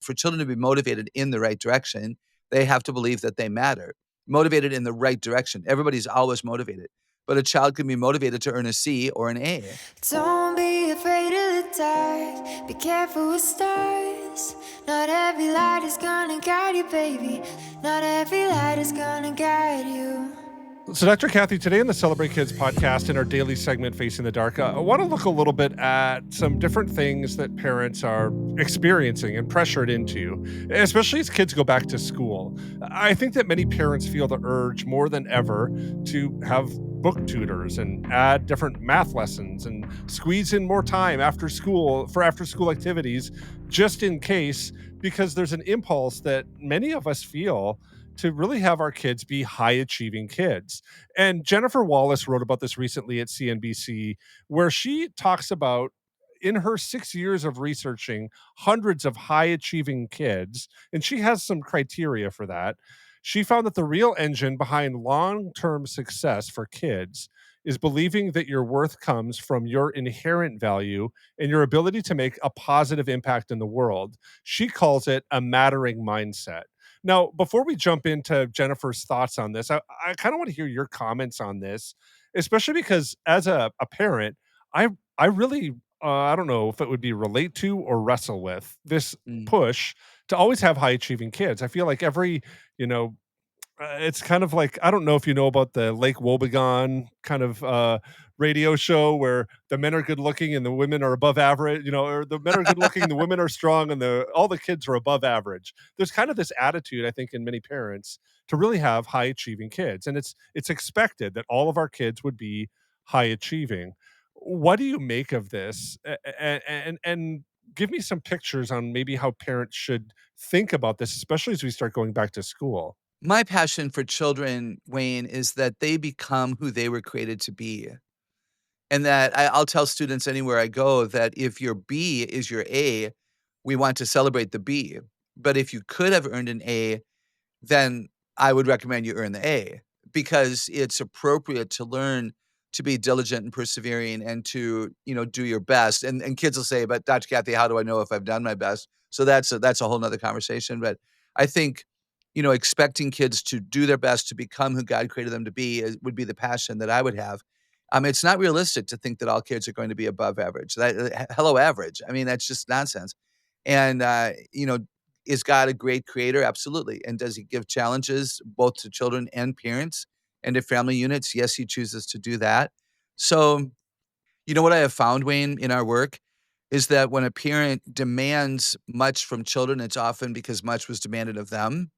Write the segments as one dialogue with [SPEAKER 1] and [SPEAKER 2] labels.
[SPEAKER 1] For children to be motivated in the right direction, they have to believe that they matter. Motivated in the right direction. Everybody's always motivated, but a child can be motivated to earn a C or an A.
[SPEAKER 2] Don't be afraid of the dark. Be careful with stars. Not every light is gonna guide you, baby. Not every light is gonna guide you.
[SPEAKER 3] So, Dr. Kathy, today in the Celebrate Kids podcast, in our daily segment, Facing the Dark, I want to look a little bit at some different things that parents are experiencing and pressured into, especially as kids go back to school. I think that many parents feel the urge more than ever to have book tutors and add different math lessons and squeeze in more time after school for after school activities, just in case, because there's an impulse that many of us feel to really have our kids be high achieving kids. And Jennifer Wallace wrote about this recently at CNBC, where she talks about in her 6 years of researching hundreds of high achieving kids, and she has some criteria for that. She found that the real engine behind long term success for kids is believing that your worth comes from your inherent value and your ability to make a positive impact in the world. She calls it a mattering mindset. Now, before we jump into Jennifer's thoughts on this, I kind of want to hear your comments on this, especially because as a parent, I really I don't know if it would be relate to or wrestle with this
[SPEAKER 1] Mm.
[SPEAKER 3] push to always have high achieving kids. I feel like every, you know, it's kind of like I don't know if you know about the Lake Wobegon kind of radio show where the men are good looking and the women are above average, you know, or the men are good looking, the women are strong, and the all the kids are above average. There's kind of this attitude, I think, in many parents to really have high achieving kids, and it's expected that all of our kids would be high achieving. What do you make of this? And give me some pictures on maybe how parents should think about this, especially as we start going back to school.
[SPEAKER 1] My passion for children, Wayne, is that they become who they were created to be. And that I'll tell students anywhere I go that if your B is your A, we want to celebrate the B. But if you could have earned an A, then I would recommend you earn the A because it's appropriate to learn to be diligent and persevering and to, do your best. And kids will say, "But Dr. Kathy, how do I know if I've done my best?" So that's a whole nother conversation. But I think, expecting kids to do their best to become who God created them to be would be the passion that I would have. It's not realistic to think that all kids are going to be above average. Hello, average. I mean, that's just nonsense. And is God a great creator? Absolutely. And does he give challenges both to children and parents and to family units? Yes, he chooses to do that. So, what I have found, Wayne, in our work is that when a parent demands much from children, it's often because much was demanded of them,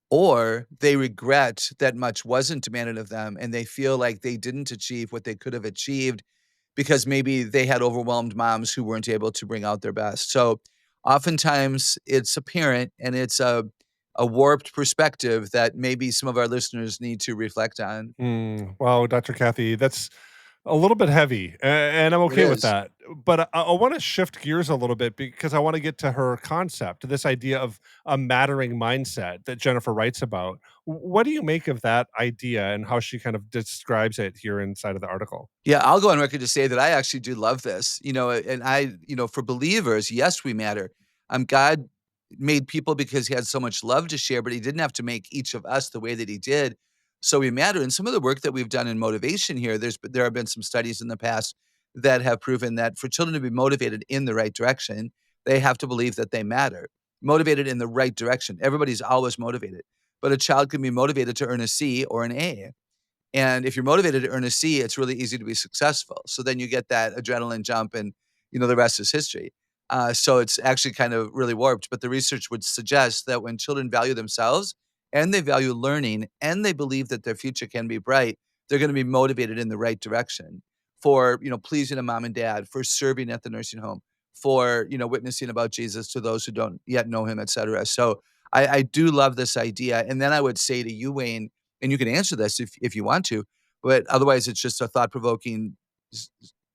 [SPEAKER 1] or they regret that much wasn't demanded of them and they feel like they didn't achieve what they could have achieved because maybe they had overwhelmed moms who weren't able to bring out their best. So oftentimes it's apparent and it's a warped perspective that maybe some of our listeners need to reflect on.
[SPEAKER 3] Wow, Dr. Kathy, that's a little bit heavy, and I'm
[SPEAKER 1] It
[SPEAKER 3] okay with
[SPEAKER 1] is.
[SPEAKER 3] that. But I want to shift gears a little bit because I want to get to her concept, this idea of a mattering mindset that Jennifer writes about. What do you make of that idea and how she kind of describes it here inside of the article?
[SPEAKER 1] Yeah, I'll go on record to say that I actually do love this, and for believers, yes, we matter. God made people because he had so much love to share, but he didn't have to make each of us the way that he did. So we matter. And some of the work that we've done in motivation here, there have been some studies in the past that have proven that for children to be motivated in the right direction, they have to believe that they matter. Motivated in the right direction. Everybody's always motivated, but a child can be motivated to earn a C or an A. And if you're motivated to earn a C, it's really easy to be successful. So then you get that adrenaline jump and, the rest is history. So it's actually kind of really warped. But the research would suggest that when children value themselves and they value learning and they believe that their future can be bright, they're going to be motivated in the right direction for, pleasing a mom and dad, for serving at the nursing home, for, witnessing about Jesus to those who don't yet know him, et cetera. So I do love this idea. And then I would say to you, Wayne, and you can answer this if you want to, but otherwise it's just a thought-provoking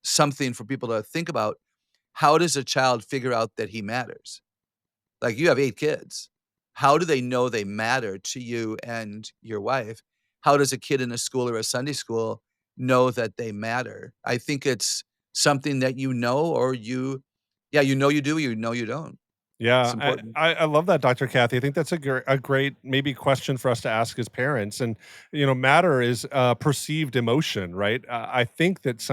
[SPEAKER 1] something for people to think about. How does a child figure out that he matters? Like, you have 8 kids. How do they know they matter to you and your wife? How does a kid in a school or a Sunday school know that they matter? I think it's something that or you do, you know you don't.
[SPEAKER 3] Yeah,
[SPEAKER 1] It's important.
[SPEAKER 3] I love that, Dr. Kathy. I think that's a great maybe question for us to ask as parents. And matter is perceived emotion, right? I think that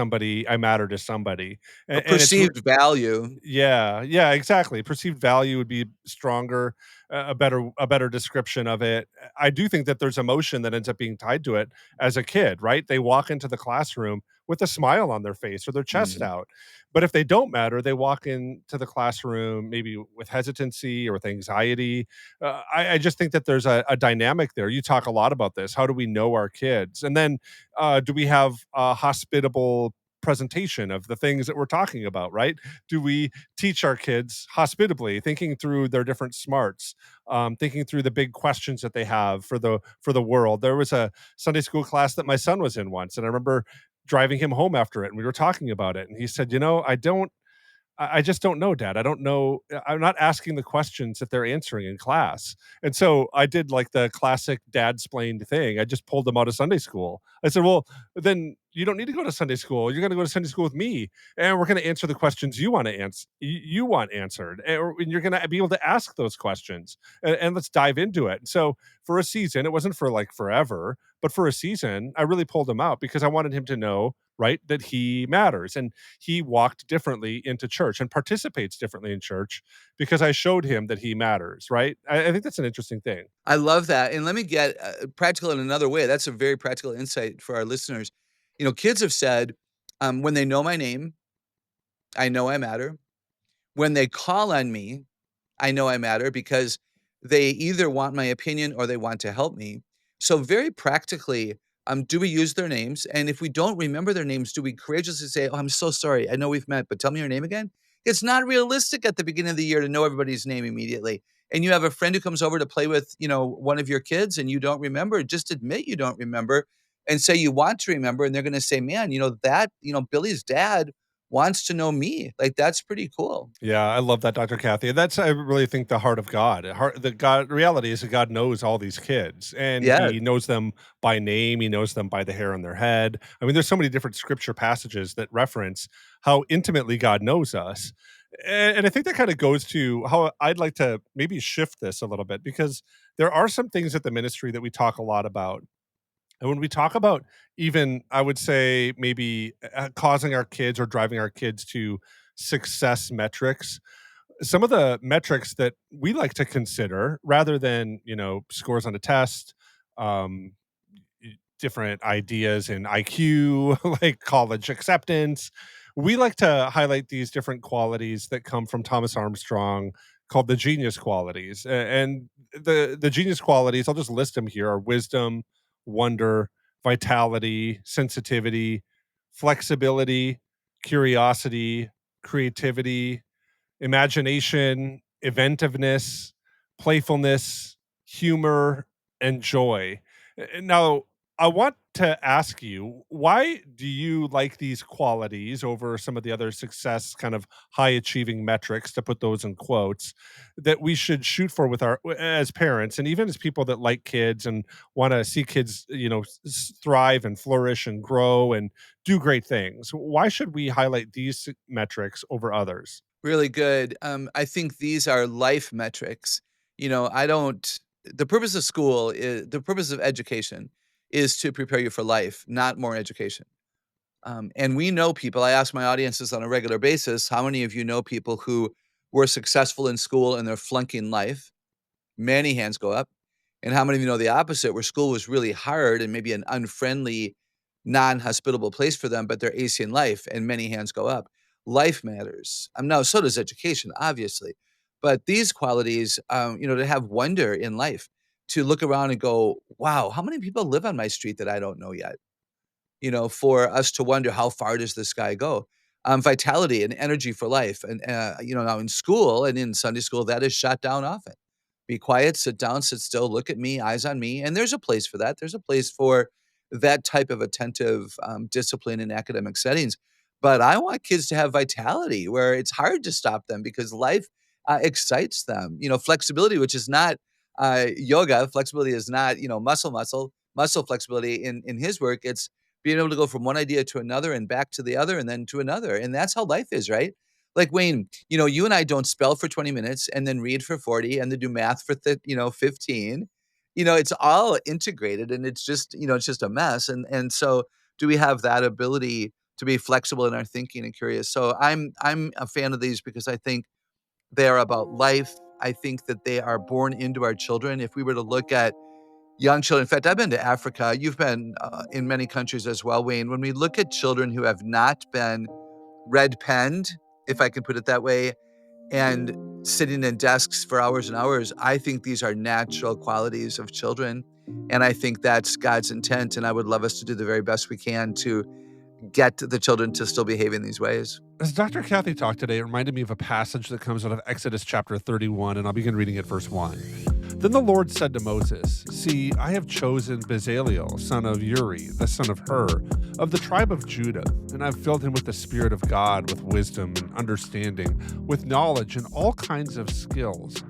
[SPEAKER 3] I matter to somebody,
[SPEAKER 1] A
[SPEAKER 3] and
[SPEAKER 1] perceived value.
[SPEAKER 3] yeah, yeah, exactly. Perceived value would be stronger, a better description of it. I do think that there's emotion that ends up being tied to it as a kid, right? They walk into the classroom with a smile on their face or their chest
[SPEAKER 1] Mhm.
[SPEAKER 3] out. But if they don't matter, they walk into the classroom maybe with hesitancy or with anxiety. I just think that there's a dynamic there. You talk a lot about this. How do we know our kids? And then do we have a hospitable presentation of the things that we're talking about, right? Do we teach our kids hospitably, thinking through their different smarts, thinking through the big questions that they have for the world? There was a Sunday school class that my son was in once, and I remember driving him home after it, and we were talking about it, and he said, I just don't know, Dad. I don't know. I'm not asking the questions that they're answering in class. And so I did like the classic dad splained thing. I just pulled them out of Sunday school. I said, well, then you don't need to go to Sunday school. You're going to go to Sunday school with me, and we're going to answer the questions you want to answer. You want answered, and you're going to be able to ask those questions, and let's dive into it. So for a season, it wasn't for like forever, but for a season, I really pulled him out because I wanted him to know, right, that he matters. And he walked differently into church and participates differently in church because I showed him that he matters, right? I think that's an interesting thing.
[SPEAKER 1] I love that, and let me get, practical in another way. That's a very practical insight for our listeners. Kids have said, when they know my name, I know I matter. When they call on me, I know I matter because they either want my opinion or they want to help me. So very practically, do we use their names? And if we don't remember their names, do we courageously say, "Oh, I'm so sorry. I know we've met, but tell me your name again?" It's not realistic at the beginning of the year to know everybody's name immediately. And you have a friend who comes over to play with, one of your kids and you don't remember, just admit you don't remember and say you want to remember. And they're going to say, man, Billy's dad wants to know me. Like, that's pretty cool.
[SPEAKER 3] Yeah, I love that, Dr. Kathy. That's I really think the heart of God. The God reality is that God knows all these kids, and
[SPEAKER 1] Yeah.
[SPEAKER 3] He knows them by name. He knows them by the hair on their head. I mean, there's so many different scripture passages that reference how intimately God knows us, and I think that kind of goes to how I'd like to maybe shift this a little bit because there are some things at the ministry that we talk a lot about. And when we talk about even, I would say, maybe causing our kids or driving our kids to success metrics, some of the metrics that we like to consider rather than, scores on a test, um, different ideas in IQ, like college acceptance. We like to highlight these different qualities that come from Thomas Armstrong called the genius qualities. And the genius qualities, I'll just list them here, are wisdom, wonder, vitality, sensitivity, flexibility, curiosity, creativity, imagination, inventiveness, playfulness, humor, and joy. Now, I want to ask you, why do you like these qualities over some of the other success kind of high achieving metrics, to put those in quotes, that we should shoot for with our as parents and even as people that like kids and want to see kids, thrive and flourish and grow and do great things? Why should we highlight these metrics over others?
[SPEAKER 1] Really good. I think these are life metrics. I don't the purpose of school is the purpose of education is to prepare you for life, not more education. And we know people. I ask my audiences on a regular basis, how many of you know people who were successful in school and they're flunking life? Many hands go up. And how many of you know the opposite, where school was really hard and maybe an unfriendly, non-hospitable place for them, but they're acing in life, and many hands go up. Life matters. Now, so does education, obviously. But these qualities, to have wonder in life, to look around and go, wow, how many people live on my street that I don't know yet? For us to wonder how far does this guy go? Vitality and energy for life. And, now in school and in Sunday school, that is shot down often. Be quiet, sit down, sit still, look at me, eyes on me. And there's a place for that. There's a place for that type of attentive discipline in academic settings. But I want kids to have vitality where it's hard to stop them because life excites them. Flexibility, which is not yoga. Flexibility is not, muscle flexibility in his work. It's being able to go from one idea to another and back to the other and then to another. And that's how life is, right? Like, Wayne, you and I don't spell for 20 minutes and then read for 40 and then do math for 15. It's all integrated and it's just a mess. And so do we have that ability to be flexible in our thinking and curious? So I'm a fan of these because I think they are about life. I think that they are born into our children. If we were to look at young children, in fact, I've been to Africa. You've been in many countries as well, Wayne. When we look at children who have not been red penned, if I can put it that way, and sitting in desks for hours and hours, I think these are natural qualities of children. And I think that's God's intent. And I would love us to do the very best we can to get the children to still behave in these ways.
[SPEAKER 3] As Dr. Kathy talked today, it reminded me of a passage that comes out of Exodus chapter 31, and I'll begin reading at verse 1. Then the Lord said to Moses, "See, I have chosen Bezaleel, son of Uri, the son of Hur, of the tribe of Judah, and I've filled him with the Spirit of God, with wisdom and understanding, with knowledge and all kinds of skills,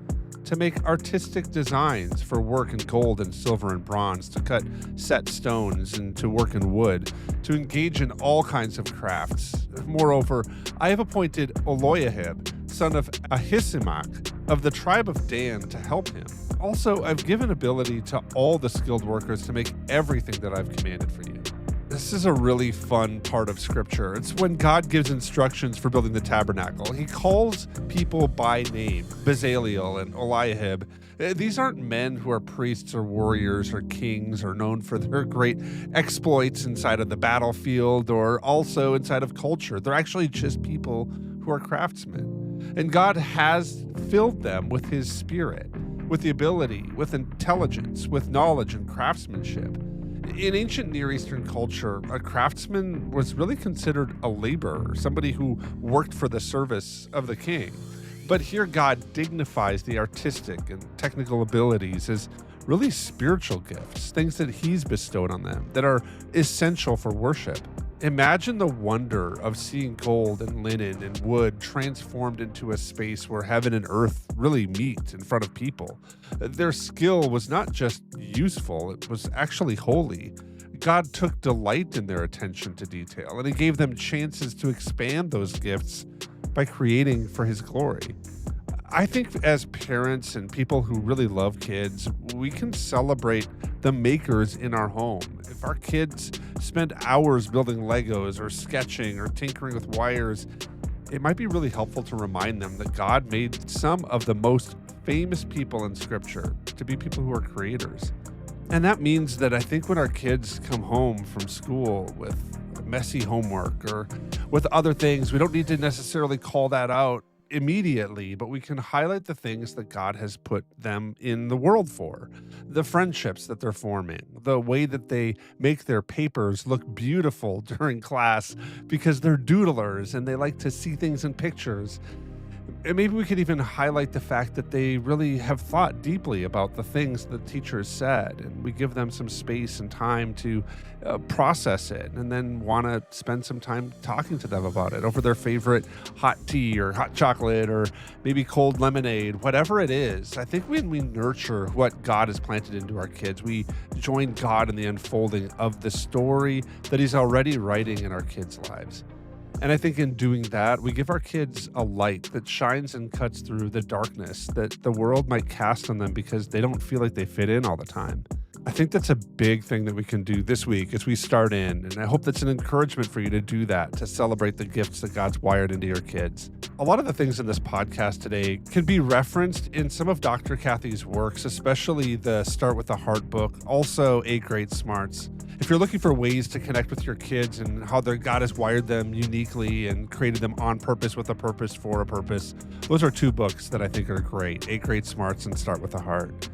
[SPEAKER 3] to make artistic designs for work in gold and silver and bronze, to cut set stones and to work in wood, to engage in all kinds of crafts. Moreover, I have appointed Oloyahib, son of Ahisamach, of the tribe of Dan, to help him. Also, I've given ability to all the skilled workers to make everything that I've commanded for you." This is a really fun part of scripture. It's when God gives instructions for building the tabernacle. He calls people by name, Bezaleel and Oliahib. These aren't men who are priests or warriors or kings or known for their great exploits inside of the battlefield or also inside of culture. They're actually just people who are craftsmen. And God has filled them with his spirit, with the ability, with intelligence, with knowledge and craftsmanship. In ancient Near Eastern culture, a craftsman was really considered a laborer, somebody who worked for the service of the king. But here God dignifies the artistic and technical abilities as really spiritual gifts, things that he's bestowed on them that are essential for worship. Imagine the wonder of seeing gold and linen and wood transformed into a space where heaven and earth really meet in front of people. Their skill was not just useful, it was actually holy. God took delight in their attention to detail, and he gave them chances to expand those gifts by creating for his glory. I think as parents and people who really love kids, we can celebrate the makers in our home. If our kids spend hours building Legos or sketching or tinkering with wires, it might be really helpful to remind them that God made some of the most famous people in Scripture to be people who are creators. And that means that I think when our kids come home from school with messy homework or with other things, we don't need to necessarily call that out immediately, but we can highlight the things that God has put them in the world for, the friendships that they're forming, the way that they make their papers look beautiful during class because they're doodlers and they like to see things in pictures. And maybe we could even highlight the fact that they really have thought deeply about the things that teachers said, and we give them some space and time to process it, and then want to spend some time talking to them about it over their favorite hot tea or hot chocolate or maybe cold lemonade, whatever it is. I think when we nurture what God has planted into our kids, we join God in the unfolding of the story that he's already writing in our kids' lives. And I think in doing that, we give our kids a light that shines and cuts through the darkness that the world might cast on them because they don't feel like they fit in all the time. I think that's a big thing that we can do this week as we start in. And I hope that's an encouragement for you to do that, to celebrate the gifts that God's wired into your kids. A lot of the things in this podcast today can be referenced in some of Dr. Kathy's works, especially the Start with the Heart book, also 8 Great Smarts. If you're looking for ways to connect with your kids and how God has wired them uniquely and created them on purpose with a purpose for a purpose, those are 2 books that I think are great, 8 Great Smarts and Start with the Heart.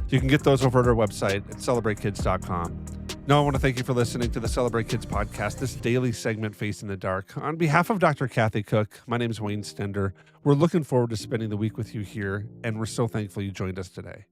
[SPEAKER 3] You can get those over at our website at celebratekids.com. Now, I want to thank you for listening to the Celebrate Kids podcast, this daily segment, Face in the Dark. On behalf of Dr. Kathy Cook, my name is Wayne Stender. We're looking forward to spending the week with you here, and we're so thankful you joined us today.